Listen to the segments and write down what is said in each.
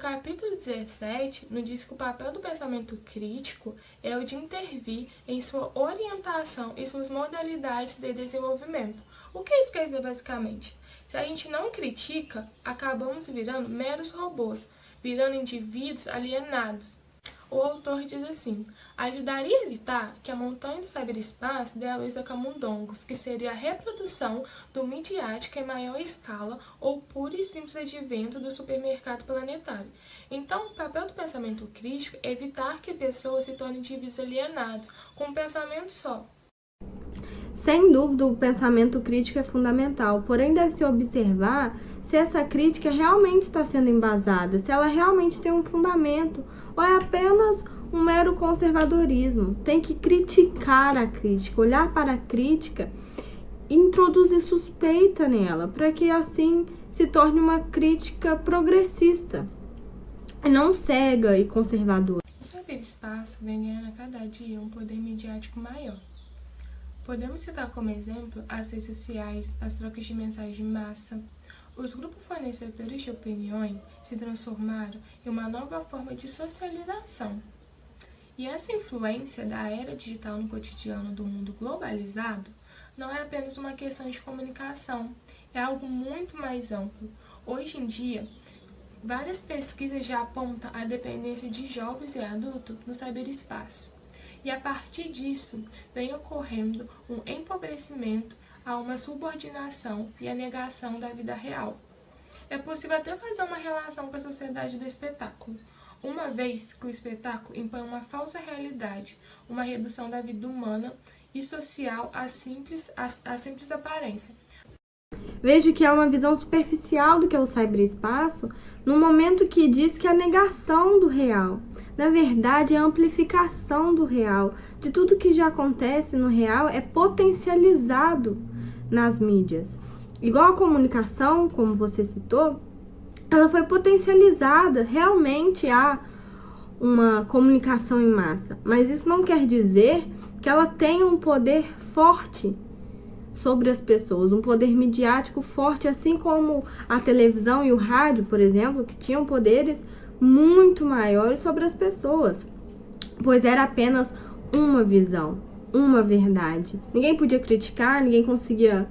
capítulo 17, nos diz que o papel do pensamento crítico é o de intervir em sua orientação e suas modalidades de desenvolvimento. O que isso quer dizer basicamente? Se a gente não critica, acabamos virando meros robôs, virando indivíduos alienados. O autor diz assim: ajudaria a evitar que a montanha do cyberespaço dê à luz a camundongos, que seria a reprodução do midiático em maior escala ou puro e simples advento do supermercado planetário. Então, o papel do pensamento crítico é evitar que pessoas se tornem indivíduos alienados, com um pensamento só. Sem dúvida, o pensamento crítico é fundamental, porém deve-se observar se essa crítica realmente está sendo embasada, se ela realmente tem um fundamento, ou é apenas um mero conservadorismo. Tem que criticar a crítica, olhar para a crítica e introduzir suspeita nela, para que assim se torne uma crítica progressista, e não cega e conservadora. O cyberespaço vem ganhando a cada dia um poder midiático maior. Podemos citar como exemplo as redes sociais, as trocas de mensagem em massa. Os grupos fornecedores de opiniões se transformaram em uma nova forma de socialização. E essa influência da era digital no cotidiano do mundo globalizado não é apenas uma questão de comunicação, é algo muito mais amplo. Hoje em dia, várias pesquisas já apontam a dependência de jovens e adultos no cyberespaço. E a partir disso, vem ocorrendo um empobrecimento a uma subordinação e a negação da vida real. É possível até fazer uma relação com a sociedade do espetáculo, uma vez que o espetáculo impõe uma falsa realidade, uma redução da vida humana e social à simples aparência. Vejo que há uma visão superficial do que é o cyberespaço, no momento que diz que é a negação do real. Na verdade, é a amplificação do real. De tudo que já acontece no real é potencializado nas mídias. Igual a comunicação, como você citou, ela foi potencializada. Realmente há uma comunicação em massa, mas isso não quer dizer que ela tenha um poder forte sobre as pessoas, um poder midiático forte, assim como a televisão e o rádio, por exemplo, que tinham poderes muito maiores sobre as pessoas, pois era apenas uma visão, uma verdade. Ninguém podia criticar, ninguém conseguia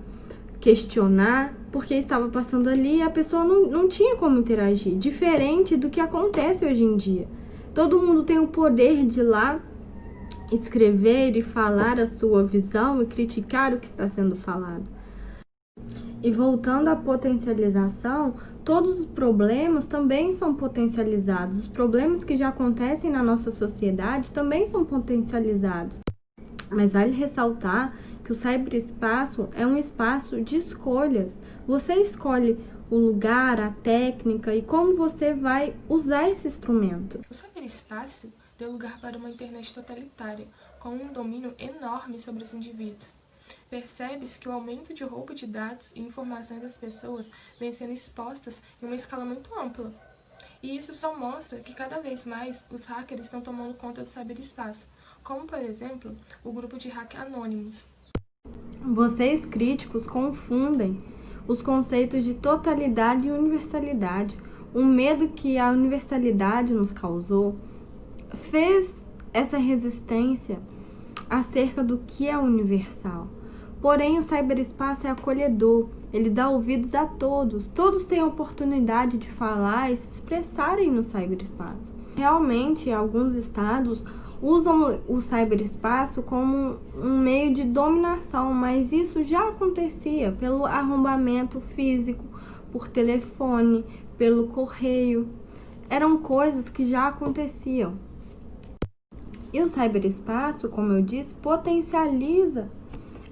questionar, porque estava passando ali e a pessoa não tinha como interagir, diferente do que acontece hoje em dia. Todo mundo tem o poder de ir lá escrever e falar a sua visão e criticar o que está sendo falado. E voltando à potencialização, todos os problemas também são potencializados. Os problemas que já acontecem na nossa sociedade também são potencializados. Mas vale ressaltar que o cyberespaço é um espaço de escolhas. Você escolhe o lugar, a técnica e como você vai usar esse instrumento. O cyberespaço deu lugar para uma internet totalitária, com um domínio enorme sobre os indivíduos. Percebe-se que o aumento de roubo de dados e informações das pessoas vem sendo expostas em uma escala muito ampla. E isso só mostra que cada vez mais os hackers estão tomando conta do cyberespaço, como, por exemplo, o grupo de hack Anonymous. Vocês críticos confundem os conceitos de totalidade e universalidade. O medo que a universalidade nos causou fez essa resistência acerca do que é universal. Porém, o cyberespaço é acolhedor, ele dá ouvidos a todos. Todos têm a oportunidade de falar e se expressarem no cyberespaço. Realmente, alguns estados usam o cyberespaço como um meio de dominação, mas isso já acontecia pelo arrombamento físico, por telefone, pelo correio. Eram coisas que já aconteciam. E o cyberespaço, como eu disse, potencializa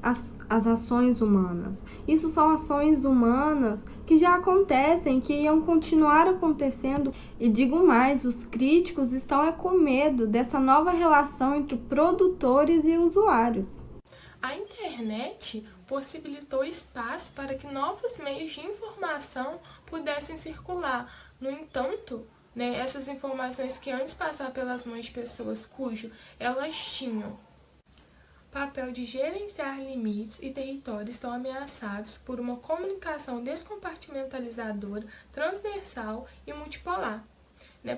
as ações humanas. Isso são ações humanas que já acontecem, que iam continuar acontecendo. E digo mais, os críticos estão com medo dessa nova relação entre produtores e usuários. A internet possibilitou espaço para que novos meios de informação pudessem circular. No entanto, essas informações que antes passavam pelas mãos de pessoas cujo elas tinham papel de gerenciar limites e territórios estão ameaçados por uma comunicação descompartimentalizadora, transversal e multipolar. né?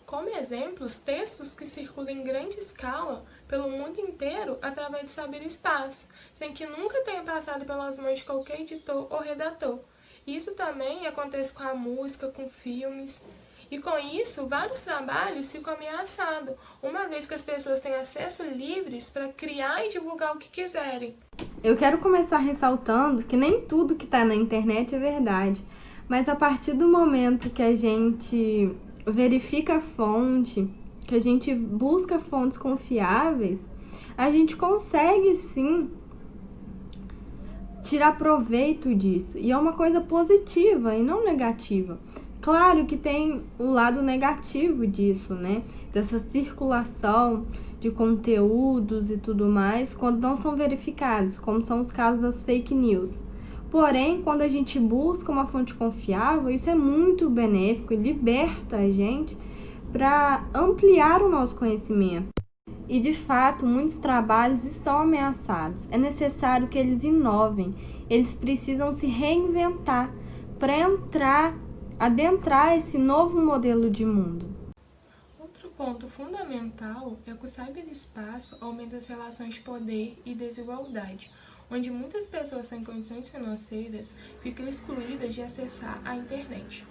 Como exemplos, textos que circulam em grande escala pelo mundo inteiro através do cyberespaço, sem que nunca tenha passado pelas mãos de qualquer editor ou redator. Isso também acontece com a música, com filmes. E com isso, vários trabalhos ficam ameaçados, uma vez que as pessoas têm acesso livres para criar e divulgar o que quiserem. Eu quero começar ressaltando que nem tudo que está na internet é verdade, mas a partir do momento que a gente verifica a fonte, que a gente busca fontes confiáveis, a gente consegue sim tirar proveito disso. E é uma coisa positiva e não negativa. Claro que tem o lado negativo disso, né? Dessa circulação de conteúdos e tudo mais, quando não são verificados, como são os casos das fake news. Porém, quando a gente busca uma fonte confiável, isso é muito benéfico e liberta a gente para ampliar o nosso conhecimento. E, de fato, muitos trabalhos estão ameaçados. É necessário que eles inovem. Eles precisam se reinventar para adentrar esse novo modelo de mundo. Outro ponto fundamental é que o cyberespaço aumenta as relações de poder e desigualdade, onde muitas pessoas sem condições financeiras ficam excluídas de acessar a internet.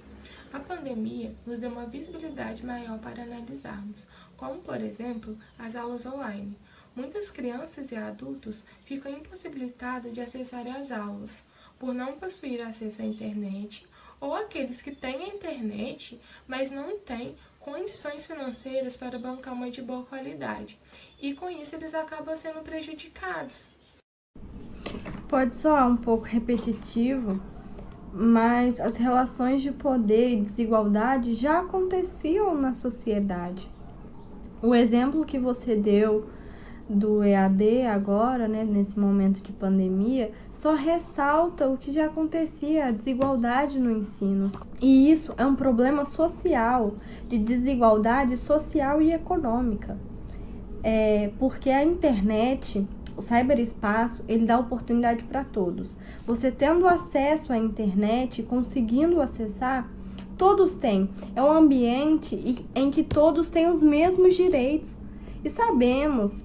A pandemia nos deu uma visibilidade maior para analisarmos, como, por exemplo, as aulas online. Muitas crianças e adultos ficam impossibilitados de acessar as aulas, por não possuir acesso à internet, ou aqueles que têm a internet, mas não têm condições financeiras para bancar uma de boa qualidade. E com isso eles acabam sendo prejudicados. Pode soar um pouco repetitivo, mas as relações de poder e desigualdade já aconteciam na sociedade. O exemplo que você deu do EAD agora, né, nesse momento de pandemia, só ressalta o que já acontecia, a desigualdade no ensino. E isso é um problema social, de desigualdade social e econômica. Porque a internet, o cyberespaço, ele dá oportunidade para todos. Você tendo acesso à internet, conseguindo acessar, todos têm. É um ambiente em que todos têm os mesmos direitos. E sabemos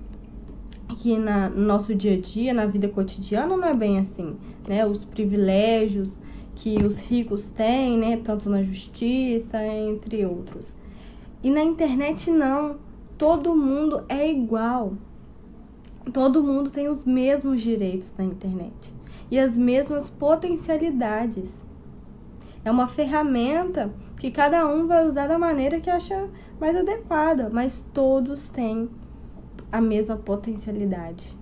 que no nosso dia a dia, na vida cotidiana, não é bem assim, né? Os privilégios que os ricos têm, né? Tanto na justiça, entre outros. E na internet não. Todo mundo é igual. Todo mundo tem os mesmos direitos na internet e as mesmas potencialidades. É uma ferramenta que cada um vai usar da maneira que acha mais adequada, mas todos têm a mesma potencialidade.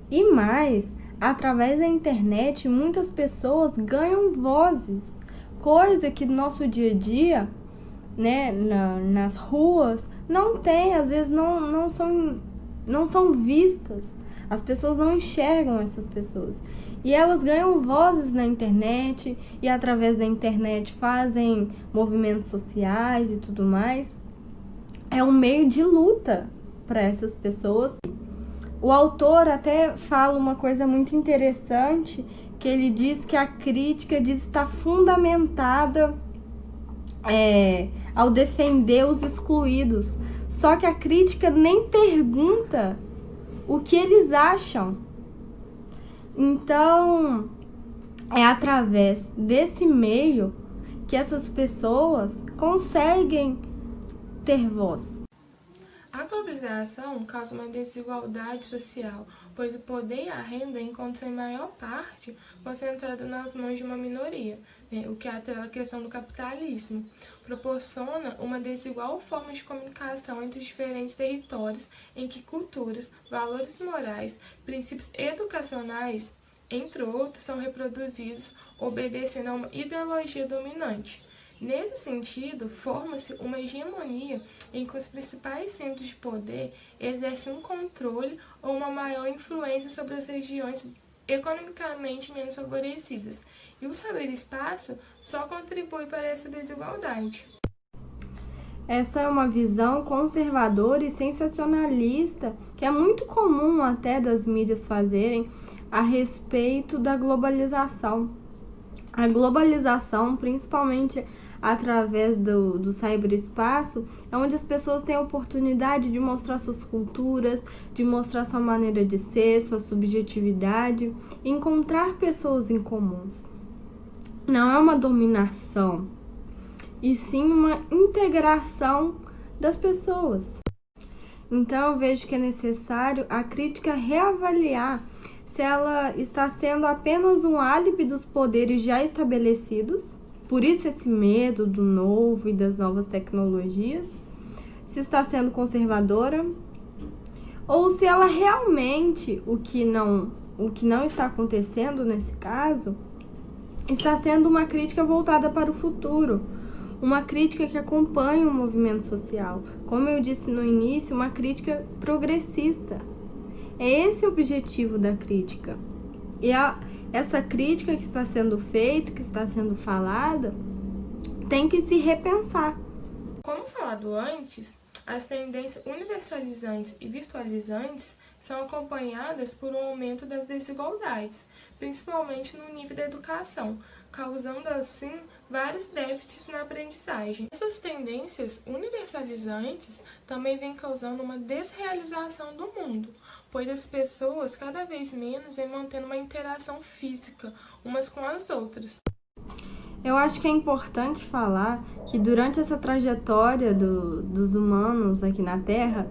E mais, através da internet, muitas pessoas ganham vozes, coisa que no nosso dia a dia, né, nas ruas, não tem, às vezes não são vistas. As pessoas não enxergam essas pessoas. E elas ganham vozes na internet e através da internet fazem movimentos sociais e tudo mais. É um meio de luta para essas pessoas. O autor até fala uma coisa muito interessante, que ele diz que a crítica diz estar fundamentada ao defender os excluídos. Só que a crítica nem pergunta o que eles acham. Então, é através desse meio que essas pessoas conseguem ter voz. A globalização causa uma desigualdade social, pois o poder e a renda encontram-se em maior parte concentrada nas mãos de uma minoria, né? O que atrela a questão do capitalismo. Proporciona uma desigual forma de comunicação entre os diferentes territórios em que culturas, valores morais, princípios educacionais, entre outros, são reproduzidos obedecendo a uma ideologia dominante. Nesse sentido, forma-se uma hegemonia em que os principais centros de poder exercem um controle ou uma maior influência sobre as regiões economicamente menos favorecidas, e o cyberespaço só contribui para essa desigualdade. Essa é uma visão conservadora e sensacionalista que é muito comum até das mídias fazerem a respeito da globalização. A globalização, principalmente através do cyberespaço, é onde as pessoas têm a oportunidade de mostrar suas culturas, de mostrar sua maneira de ser, sua subjetividade, encontrar pessoas em comuns. Não é uma dominação, e sim uma integração das pessoas. Então eu vejo que é necessário a crítica reavaliar se ela está sendo apenas um álibi dos poderes já estabelecidos, por isso esse medo do novo e das novas tecnologias, se está sendo conservadora, ou se ela realmente, o que não está acontecendo nesse caso, está sendo uma crítica voltada para o futuro, uma crítica que acompanha o movimento social. Como eu disse no início, uma crítica progressista. É esse o objetivo da crítica. E essa crítica que está sendo feita, que está sendo falada, tem que se repensar. Como falado antes, as tendências universalizantes e virtualizantes são acompanhadas por um aumento das desigualdades, principalmente no nível da educação, causando assim vários déficits na aprendizagem. Essas tendências universalizantes também vêm causando uma desrealização do mundo, pois as pessoas cada vez menos vêm mantendo uma interação física umas com as outras. Eu acho que é importante falar que durante essa trajetória dos humanos aqui na Terra,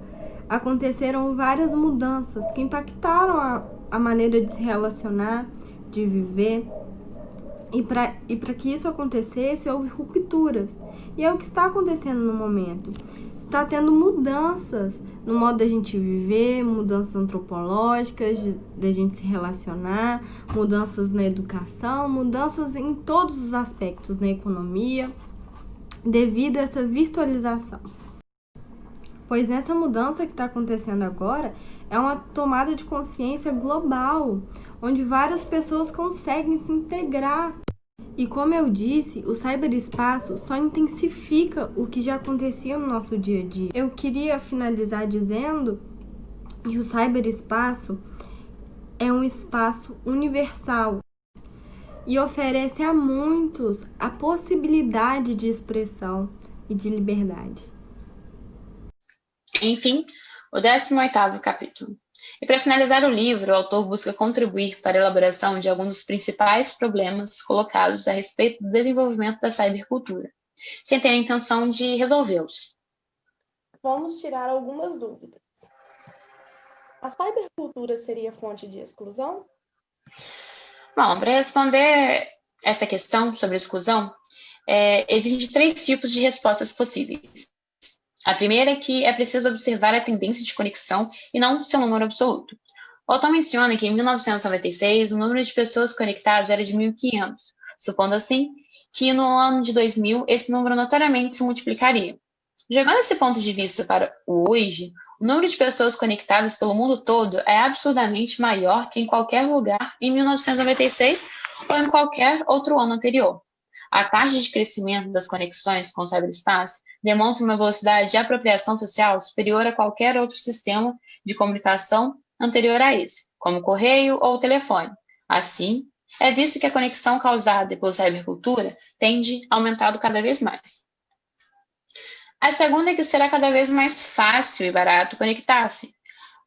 aconteceram várias mudanças que impactaram a maneira de se relacionar, de viver. E para que isso acontecesse, houve rupturas. E é o que está acontecendo no momento. Está tendo mudanças no modo da gente viver, mudanças antropológicas, da gente se relacionar, mudanças na educação, mudanças em todos os aspectos, na economia, devido a essa virtualização. Pois nessa mudança que está acontecendo agora, é uma tomada de consciência global, onde várias pessoas conseguem se integrar. E como eu disse, o cyberespaço só intensifica o que já acontecia no nosso dia a dia. Eu queria finalizar dizendo que o cyberespaço é um espaço universal e oferece a muitos a possibilidade de expressão e de liberdade. Enfim, o 18º capítulo. E para finalizar o livro, o autor busca contribuir para a elaboração de alguns dos principais problemas colocados a respeito do desenvolvimento da cybercultura, sem ter a intenção de resolvê-los. Vamos tirar algumas dúvidas. A cybercultura seria fonte de exclusão? Bom, para responder essa questão sobre exclusão, existem 3 tipos de respostas possíveis. A primeira é que é preciso observar a tendência de conexão e não seu número absoluto. O autor menciona que em 1996 o número de pessoas conectadas era de 1.500, supondo assim que no ano de 2000 esse número notoriamente se multiplicaria. Jogando esse ponto de vista para o hoje, o número de pessoas conectadas pelo mundo todo é absurdamente maior que em qualquer lugar em 1996 ou em qualquer outro ano anterior. A taxa de crescimento das conexões com o cyberespaço demonstra uma velocidade de apropriação social superior a qualquer outro sistema de comunicação anterior a esse, como o correio ou o telefone. Assim, é visto que a conexão causada pela cybercultura tende aumentado cada vez mais. A segunda é que será cada vez mais fácil e barato conectar-se.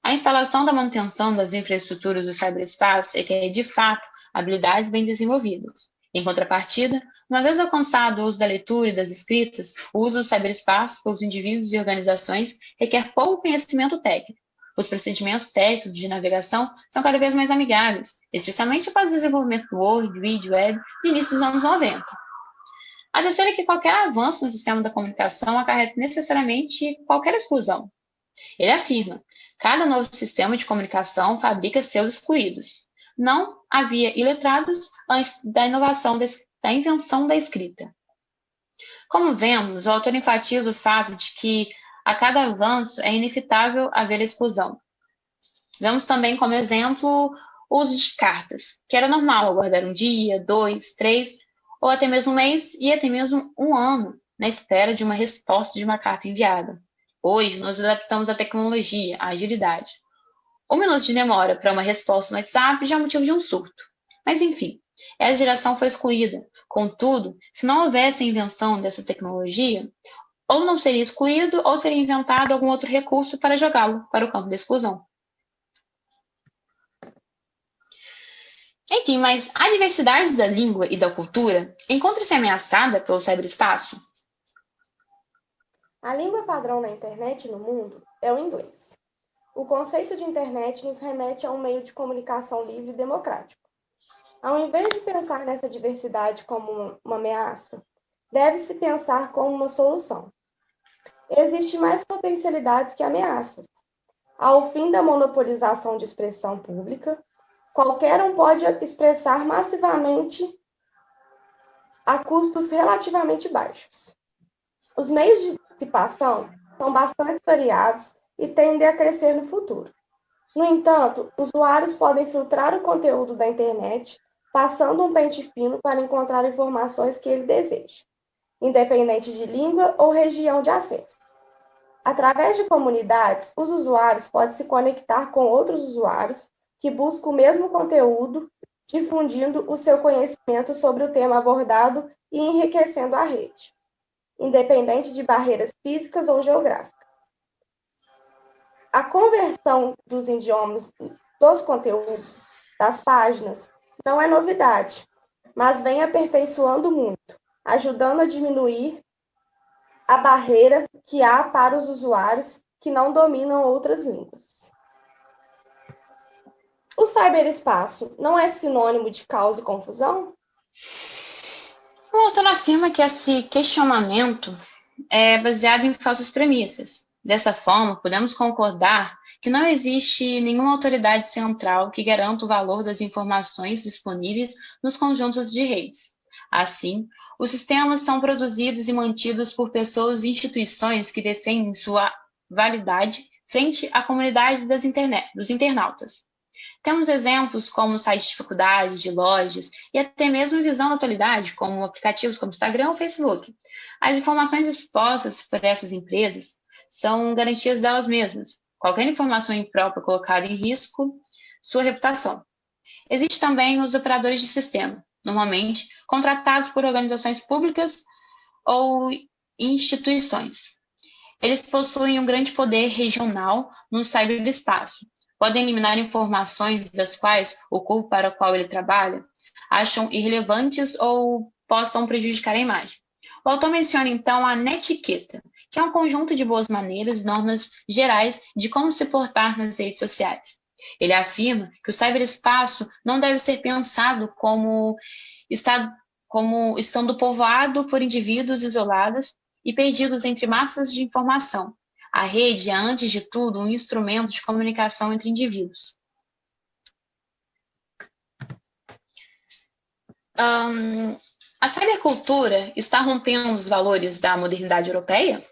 A instalação da manutenção das infraestruturas do cyberespaço requer, de fato, habilidades bem desenvolvidas. Em contrapartida, uma vez alcançado o uso da leitura e das escritas, o uso do cyberespaço pelos indivíduos e organizações requer pouco conhecimento técnico. Os procedimentos técnicos de navegação são cada vez mais amigáveis, especialmente após o desenvolvimento do Word, Wide Web no início dos anos 90. A terceira é que qualquer avanço no sistema da comunicação acarreta necessariamente qualquer exclusão. Ele afirma: cada novo sistema de comunicação fabrica seus excluídos. Não havia iletrados antes da invenção da escrita. Como vemos, o autor enfatiza o fato de que a cada avanço é inevitável haver exclusão. Vemos também como exemplo o uso de cartas, que era normal aguardar um dia, 2, 3, ou até mesmo um mês e até mesmo um ano na espera de uma resposta de uma carta enviada. Hoje, nós adaptamos a tecnologia, à agilidade. 1 minuto de demora para uma resposta no WhatsApp já é motivo de um surto. Mas, enfim, essa geração foi excluída. Contudo, se não houvesse a invenção dessa tecnologia, ou não seria excluído, ou seria inventado algum outro recurso para jogá-lo para o campo da exclusão. Enfim, mas a diversidade da língua e da cultura encontra-se ameaçada pelo ciberespaço? A língua padrão na internet e no mundo é o inglês. O conceito de internet nos remete a um meio de comunicação livre e democrático. Ao invés de pensar nessa diversidade como uma ameaça, deve-se pensar como uma solução. Existem mais potencialidades que ameaças. Ao fim da monopolização de expressão pública, qualquer um pode expressar massivamente a custos relativamente baixos. Os meios de participação são bastante variados e tendem a crescer no futuro. No entanto, usuários podem filtrar o conteúdo da internet, passando um pente fino para encontrar informações que ele deseja, independente de língua ou região de acesso. Através de comunidades, os usuários podem se conectar com outros usuários que buscam o mesmo conteúdo, difundindo o seu conhecimento sobre o tema abordado e enriquecendo a rede, independente de barreiras físicas ou geográficas. A conversão dos idiomas dos conteúdos das páginas não é novidade, mas vem aperfeiçoando muito, ajudando a diminuir a barreira que há para os usuários que não dominam outras línguas. O ciberespaço não é sinônimo de caos e confusão? O autor afirma que esse questionamento é baseado em falsas premissas. Dessa forma, podemos concordar que não existe nenhuma autoridade central que garanta o valor das informações disponíveis nos conjuntos de redes. Assim, os sistemas são produzidos e mantidos por pessoas e instituições que defendem sua validade frente à comunidade dos internautas. Temos exemplos como sites de faculdade, de lojas e até mesmo visão da atualidade, como aplicativos como Instagram ou Facebook. As informações expostas por essas empresas são garantias delas mesmas. Qualquer informação imprópria colocada em risco sua reputação. Existem também os operadores de sistema, normalmente contratados por organizações públicas ou instituições. Eles possuem um grande poder regional no ciberespaço. Podem eliminar informações das quais o corpo para o qual ele trabalha acham irrelevantes ou possam prejudicar a imagem. O autor menciona, então, a netiqueta, que é um conjunto de boas maneiras e normas gerais de como se portar nas redes sociais. Ele afirma que o ciberespaço não deve ser pensado como estando povoado por indivíduos isolados e perdidos entre massas de informação. A rede é, antes de tudo, um instrumento de comunicação entre indivíduos. A cybercultura está rompendo os valores da modernidade europeia?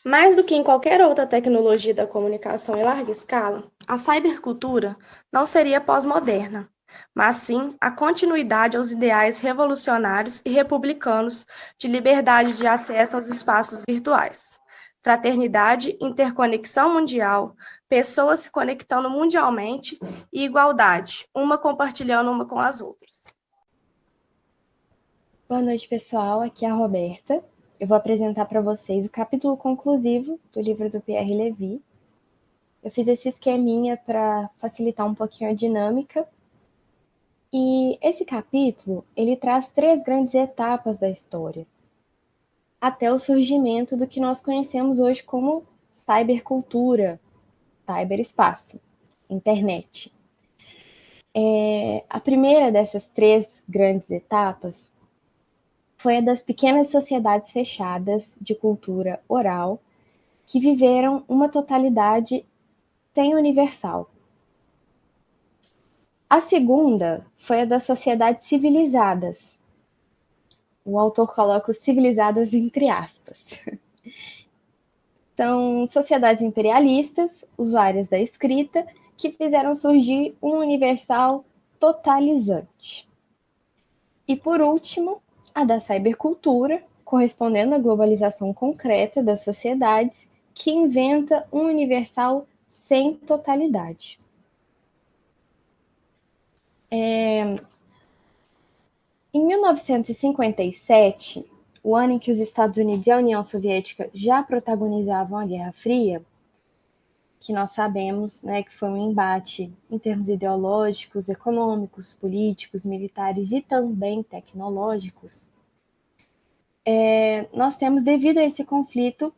Mais do que em qualquer outra tecnologia da comunicação em larga escala, a cybercultura não seria pós-moderna, mas sim a continuidade aos ideais revolucionários e republicanos de liberdade de acesso aos espaços virtuais, fraternidade, interconexão mundial, pessoas se conectando mundialmente e igualdade, uma compartilhando uma com as outras. Boa noite, pessoal. Aqui é a Roberta. Eu vou apresentar para vocês o capítulo conclusivo do livro do Pierre Levy. Eu fiz esse esqueminha para facilitar um pouquinho a dinâmica. E esse capítulo, ele traz 3 grandes etapas da história, até o surgimento do que nós conhecemos hoje como cybercultura, cyberespaço, internet. A primeira dessas 3 grandes etapas foi a das pequenas sociedades fechadas de cultura oral que viveram uma totalidade sem universal. A segunda foi a das sociedades civilizadas. O autor coloca os civilizadas entre aspas. São sociedades imperialistas, usuárias da escrita, que fizeram surgir um universal totalizante. E por último, a da cybercultura, correspondendo à globalização concreta das sociedades, que inventa um universal sem totalidade. Em 1957, o ano em que os Estados Unidos e a União Soviética já protagonizavam a Guerra Fria, que nós sabemos, né, que foi um embate em termos ideológicos, econômicos, políticos, militares e também tecnológicos, nós temos, devido a esse conflito,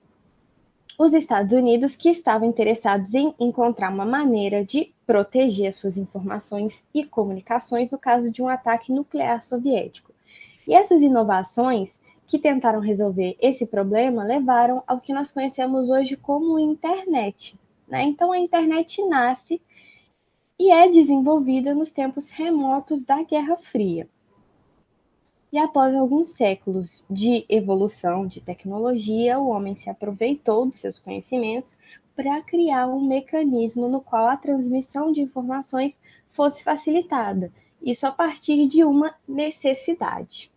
os Estados Unidos que estavam interessados em encontrar uma maneira de proteger as suas informações e comunicações no caso de um ataque nuclear soviético. E essas inovações que tentaram resolver esse problema levaram ao que nós conhecemos hoje como internet, né? Então a internet nasce e é desenvolvida nos tempos remotos da Guerra Fria. E após alguns séculos de evolução de tecnologia, o homem se aproveitou dos seus conhecimentos para criar um mecanismo no qual a transmissão de informações fosse facilitada, isso a partir de uma necessidade.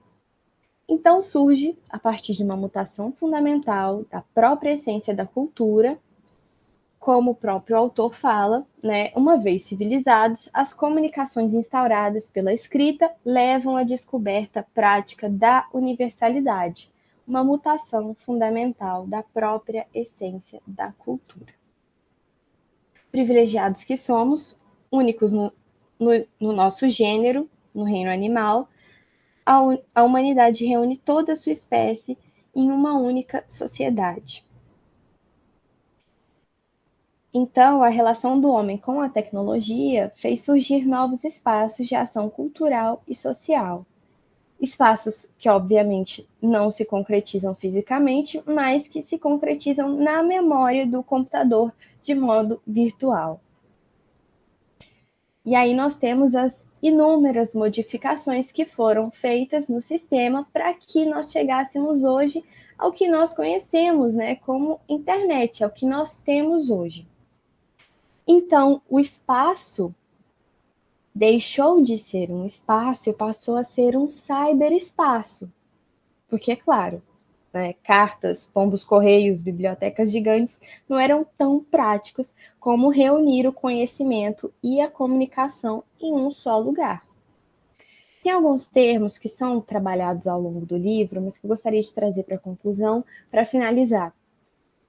Então surge, a partir de uma mutação fundamental da própria essência da cultura, como o próprio autor fala, né, uma vez civilizados, as comunicações instauradas pela escrita levam à descoberta prática da universalidade, uma mutação fundamental da própria essência da cultura. Privilegiados que somos, únicos no nosso gênero, no reino animal, a humanidade reúne toda a sua espécie em uma única sociedade. Então, a relação do homem com a tecnologia fez surgir novos espaços de ação cultural e social. Espaços que, obviamente, não se concretizam fisicamente, mas que se concretizam na memória do computador de modo virtual. E aí nós temos as inúmeras modificações que foram feitas no sistema para que nós chegássemos hoje ao que nós conhecemos, né, como internet, ao que nós temos hoje. Então, o espaço deixou de ser um espaço e passou a ser um cyberespaço. Porque, é claro, né, cartas, pombos-correios, bibliotecas gigantes não eram tão práticos como reunir o conhecimento e a comunicação em um só lugar. Tem alguns termos que são trabalhados ao longo do livro, mas que eu gostaria de trazer para a conclusão, para finalizar.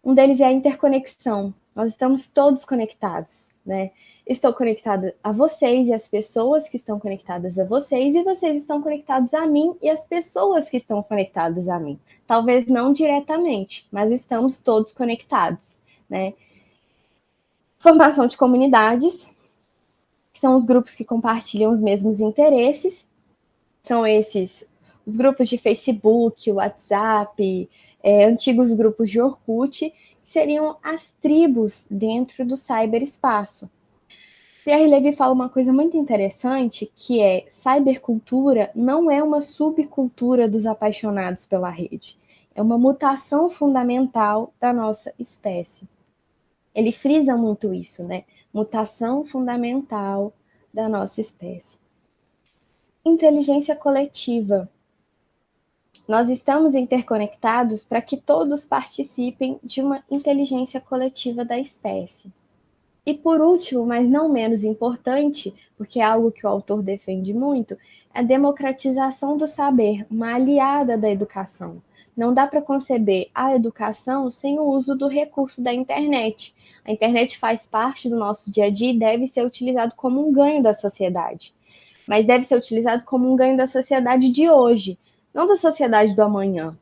Um deles é a interconexão. Nós estamos todos conectados, né? Estou conectada a vocês e as pessoas que estão conectadas a vocês, e vocês estão conectados a mim e as pessoas que estão conectadas a mim. Talvez não diretamente, mas estamos todos conectados, né? Formação de comunidades, que são os grupos que compartilham os mesmos interesses. São esses os grupos de Facebook, WhatsApp, antigos grupos de Orkut, que seriam as tribos dentro do cyberespaço. Pierre Levy fala uma coisa muito interessante, que é: cybercultura não é uma subcultura dos apaixonados pela rede. É uma mutação fundamental da nossa espécie. Ele frisa muito isso, né? Mutação fundamental da nossa espécie. Inteligência coletiva. Nós estamos interconectados para que todos participem de uma inteligência coletiva da espécie. E por último, mas não menos importante, porque é algo que o autor defende muito, é a democratização do saber, uma aliada da educação. Não dá para conceber a educação sem o uso do recurso da internet. A internet faz parte do nosso dia a dia e deve ser utilizado como um ganho da sociedade. Mas deve ser utilizado como um ganho da sociedade de hoje, não da sociedade do amanhã,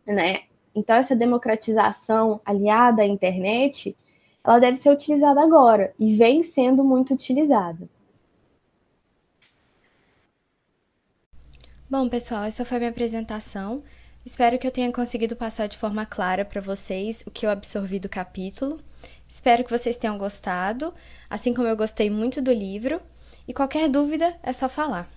né? Então, essa democratização aliada à internet, ela deve ser utilizada agora, e vem sendo muito utilizada. Bom, pessoal, essa foi a minha apresentação. Espero que eu tenha conseguido passar de forma clara para vocês o que eu absorvi do capítulo. Espero que vocês tenham gostado, assim como eu gostei muito do livro. E qualquer dúvida é só falar.